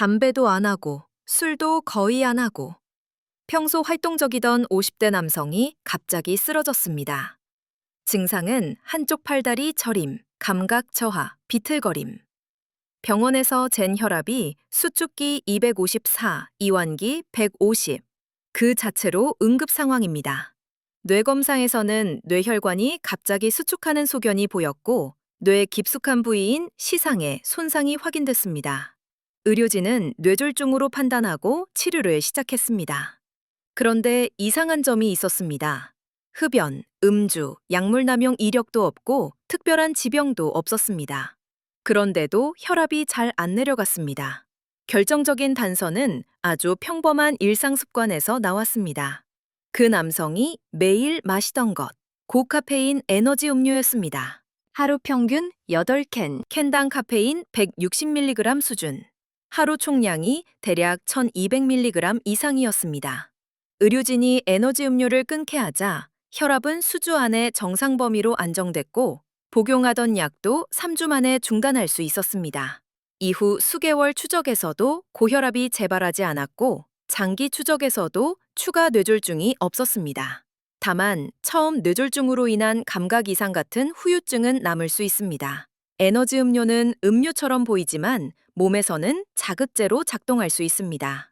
담배도 안 하고 술도 거의 안 하고 평소 활동적이던 50대 남성이 갑자기 쓰러졌습니다. 증상은 한쪽 팔다리 저림, 감각 저하, 비틀거림. 병원에서 잰 혈압이 수축기 254, 이완기 150. 그 자체로 응급 상황입니다. 뇌검사에서는 뇌혈관이 갑자기 수축하는 소견이 보였고 뇌 깊숙한 부위인 시상에 손상이 확인됐습니다. 의료진은 뇌졸중으로 판단하고 치료를 시작했습니다. 그런데 이상한 점이 있었습니다. 흡연, 음주, 약물 남용 이력도 없고 특별한 지병도 없었습니다. 그런데도 혈압이 잘 안 내려갔습니다. 결정적인 단서는 아주 평범한 일상 습관에서 나왔습니다. 그 남성이 매일 마시던 것, 고카페인 에너지 음료였습니다. 하루 평균 8캔, 캔당 카페인 160mg 수준. 하루 총량이 대략 1200mg 이상이었습니다. 의료진이 에너지 음료를 끊게 하자 혈압은 수주 안에 정상 범위로 안정됐고 복용하던 약도 3주 만에 중단할 수 있었습니다. 이후 수개월 추적에서도 고혈압이 재발하지 않았고 장기 추적에서도 추가 뇌졸중이 없었습니다. 다만 처음 뇌졸중으로 인한 감각 이상 같은 후유증은 남을 수 있습니다. 에너지 음료는 음료처럼 보이지만 몸에서는 자극제로 작동할 수 있습니다.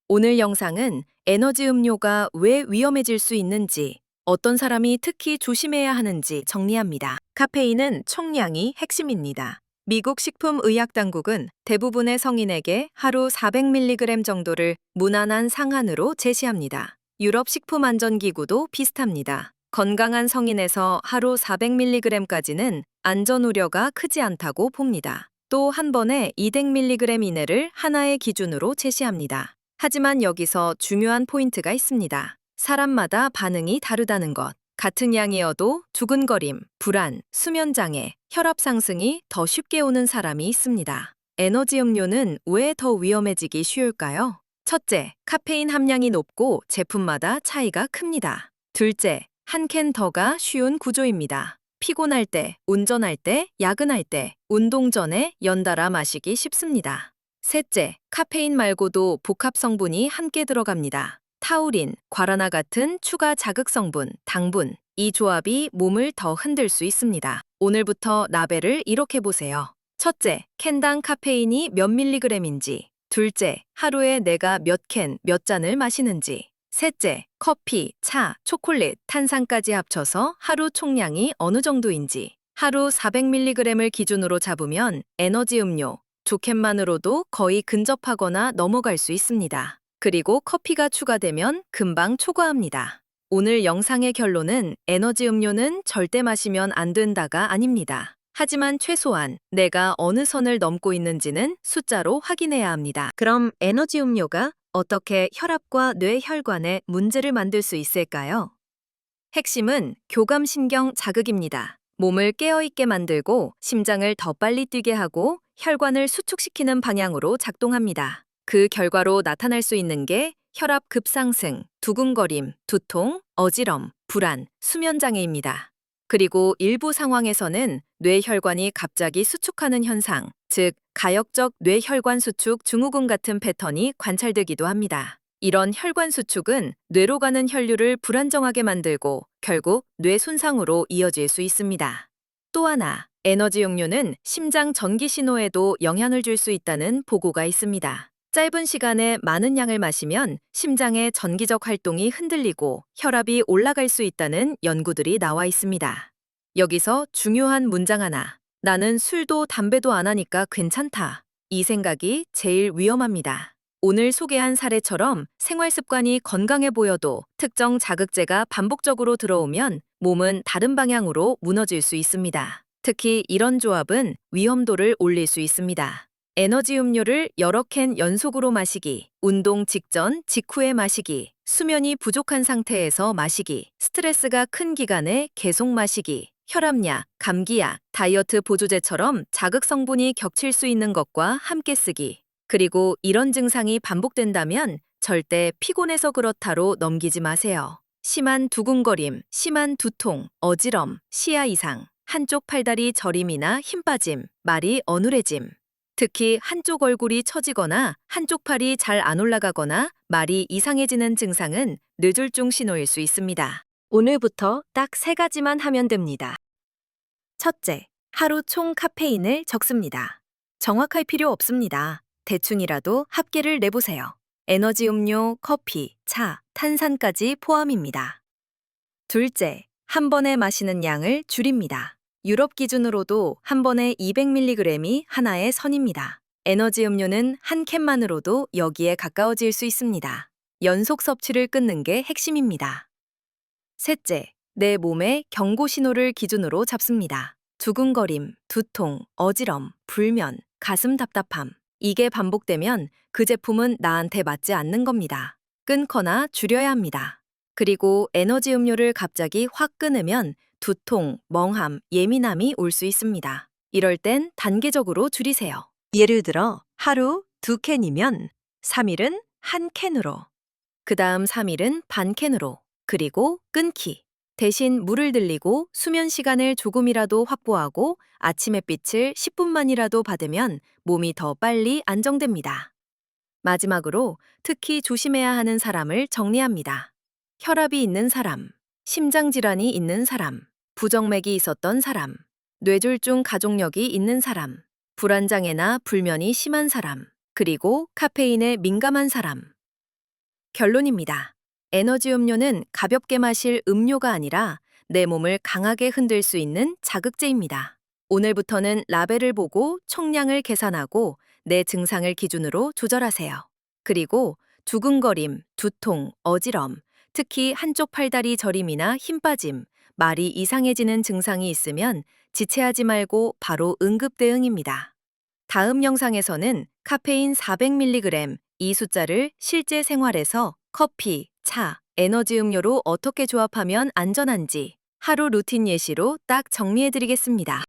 오늘 영상은 에너지 음료가 왜 위험해질 수 있는지, 어떤 사람이 특히 조심해야 하는지 정리합니다. 카페인은 총량이 핵심입니다. 미국 식품의약당국은 대부분의 성인에게 하루 400mg 정도를 무난한 상한으로 제시합니다. 유럽 식품안전기구도 비슷합니다. 건강한 성인에서 하루 400mg까지는 안전 우려가 크지 않다고 봅니다. 또 한 번에 200mg 이내를 하나의 기준으로 제시합니다. 하지만 여기서 중요한 포인트가 있습니다. 사람마다 반응이 다르다는 것. 같은 양이어도 두근거림, 불안, 수면장애, 혈압 상승이 더 쉽게 오는 사람이 있습니다. 에너지 음료는 왜 더 위험해지기 쉬울까요? 첫째, 카페인 함량이 높고 제품마다 차이가 큽니다. 둘째, 한 캔 더가 쉬운 구조입니다. 피곤할 때, 운전할 때, 야근할 때, 운동 전에 연달아 마시기 쉽습니다. 셋째, 카페인 말고도 복합 성분이 함께 들어갑니다. 타우린, 과라나 같은 추가 자극 성분, 당분. 이 조합이 몸을 더 흔들 수 있습니다. 오늘부터 나벨을 이렇게 보세요. 첫째, 캔당 카페인이 몇 밀리그램인지. 둘째, 하루에 내가 몇 캔, 몇 잔을 마시는지. 셋째, 커피, 차, 초콜릿, 탄산까지 합쳐서 하루 총량이 어느 정도인지. 하루 400mg을 기준으로 잡으면 에너지 음료, 2캔만으로도 거의 근접하거나 넘어갈 수 있습니다. 그리고 커피가 추가되면 금방 초과합니다. 오늘 영상의 결론은 에너지 음료는 절대 마시면 안 된다가 아닙니다. 하지만 최소한 내가 어느 선을 넘고 있는지는 숫자로 확인해야 합니다. 그럼 에너지 음료가 어떻게 혈압과 뇌혈관에 문제를 만들 수 있을까요? 핵심은 교감신경 자극입니다. 몸을 깨어있게 만들고 심장을 더 빨리 뛰게 하고 혈관을 수축시키는 방향으로 작동합니다. 그 결과로 나타날 수 있는 게 혈압 급상승, 두근거림, 두통, 어지럼, 불안, 수면장애입니다. 그리고 일부 상황에서는 뇌혈관이 갑자기 수축하는 현상, 즉 가역적 뇌혈관 수축 증후군 같은 패턴이 관찰되기도 합니다. 이런 혈관 수축은 뇌로 가는 혈류를 불안정하게 만들고 결국 뇌 손상으로 이어질 수 있습니다. 또 하나, 에너지 음료는 심장 전기 신호에도 영향을 줄 수 있다는 보고가 있습니다. 짧은 시간에 많은 양을 마시면 심장의 전기적 활동이 흔들리고 혈압이 올라갈 수 있다는 연구들이 나와 있습니다. 여기서 중요한 문장 하나. 나는 술도 담배도 안 하니까 괜찮다. 이 생각이 제일 위험합니다. 오늘 소개한 사례처럼 생활 습관이 건강해 보여도 특정 자극제가 반복적으로 들어오면 몸은 다른 방향으로 무너질 수 있습니다. 특히 이런 조합은 위험도를 올릴 수 있습니다. 에너지 음료를 여러 캔 연속으로 마시기, 운동 직전, 직후에 마시기, 수면이 부족한 상태에서 마시기, 스트레스가 큰 기간에 계속 마시기, 혈압약, 감기약, 다이어트 보조제처럼 자극 성분이 겹칠 수 있는 것과 함께 쓰기. 그리고 이런 증상이 반복된다면 절대 피곤해서 그렇다로 넘기지 마세요. 심한 두근거림, 심한 두통, 어지럼, 시야 이상, 한쪽 팔다리 저림이나 힘 빠짐, 말이 어눌해짐. 특히 한쪽 얼굴이 처지거나 한쪽 팔이 잘 안 올라가거나 말이 이상해지는 증상은 뇌졸중 신호일 수 있습니다. 오늘부터 딱 3가지만 하면 됩니다. 첫째, 하루 총 카페인을 적습니다. 정확할 필요 없습니다. 대충이라도 합계를 내보세요. 에너지 음료, 커피, 차, 탄산까지 포함입니다. 둘째, 한 번에 마시는 양을 줄입니다. 유럽 기준으로도 한 번에 200mg이 하나의 선입니다. 에너지 음료는 한 캔만으로도 여기에 가까워질 수 있습니다. 연속 섭취를 끊는 게 핵심입니다. 셋째, 내 몸의 경고 신호를 기준으로 잡습니다. 두근거림, 두통, 어지럼, 불면, 가슴 답답함. 이게 반복되면 그 제품은 나한테 맞지 않는 겁니다. 끊거나 줄여야 합니다. 그리고 에너지 음료를 갑자기 확 끊으면 두통, 멍함, 예민함이 올 수 있습니다. 이럴 땐 단계적으로 줄이세요. 예를 들어 하루 2캔이면 3일은 1캔으로, 그 다음 3일은 반 캔으로, 그리고 끊기. 대신 물을 들리고 수면 시간을 조금이라도 확보하고 아침 햇빛을 10분만이라도 받으면 몸이 더 빨리 안정됩니다. 마지막으로 특히 조심해야 하는 사람을 정리합니다. 혈압이 있는 사람, 심장질환이 있는 사람, 부정맥이 있었던 사람, 뇌졸중 가족력이 있는 사람, 불안장애나 불면이 심한 사람, 그리고 카페인에 민감한 사람. 결론입니다. 에너지 음료는 가볍게 마실 음료가 아니라 내 몸을 강하게 흔들 수 있는 자극제입니다. 오늘부터는 라벨을 보고 총량을 계산하고 내 증상을 기준으로 조절하세요. 그리고 두근거림, 두통, 어지럼, 특히 한쪽 팔다리 저림이나 힘 빠짐, 말이 이상해지는 증상이 있으면 지체하지 말고 바로 응급 대응입니다. 다음 영상에서는 카페인 400mg 이 숫자를 실제 생활에서 커피, 차, 에너지 음료로 어떻게 조합하면 안전한지 하루 루틴 예시로 딱 정리해드리겠습니다.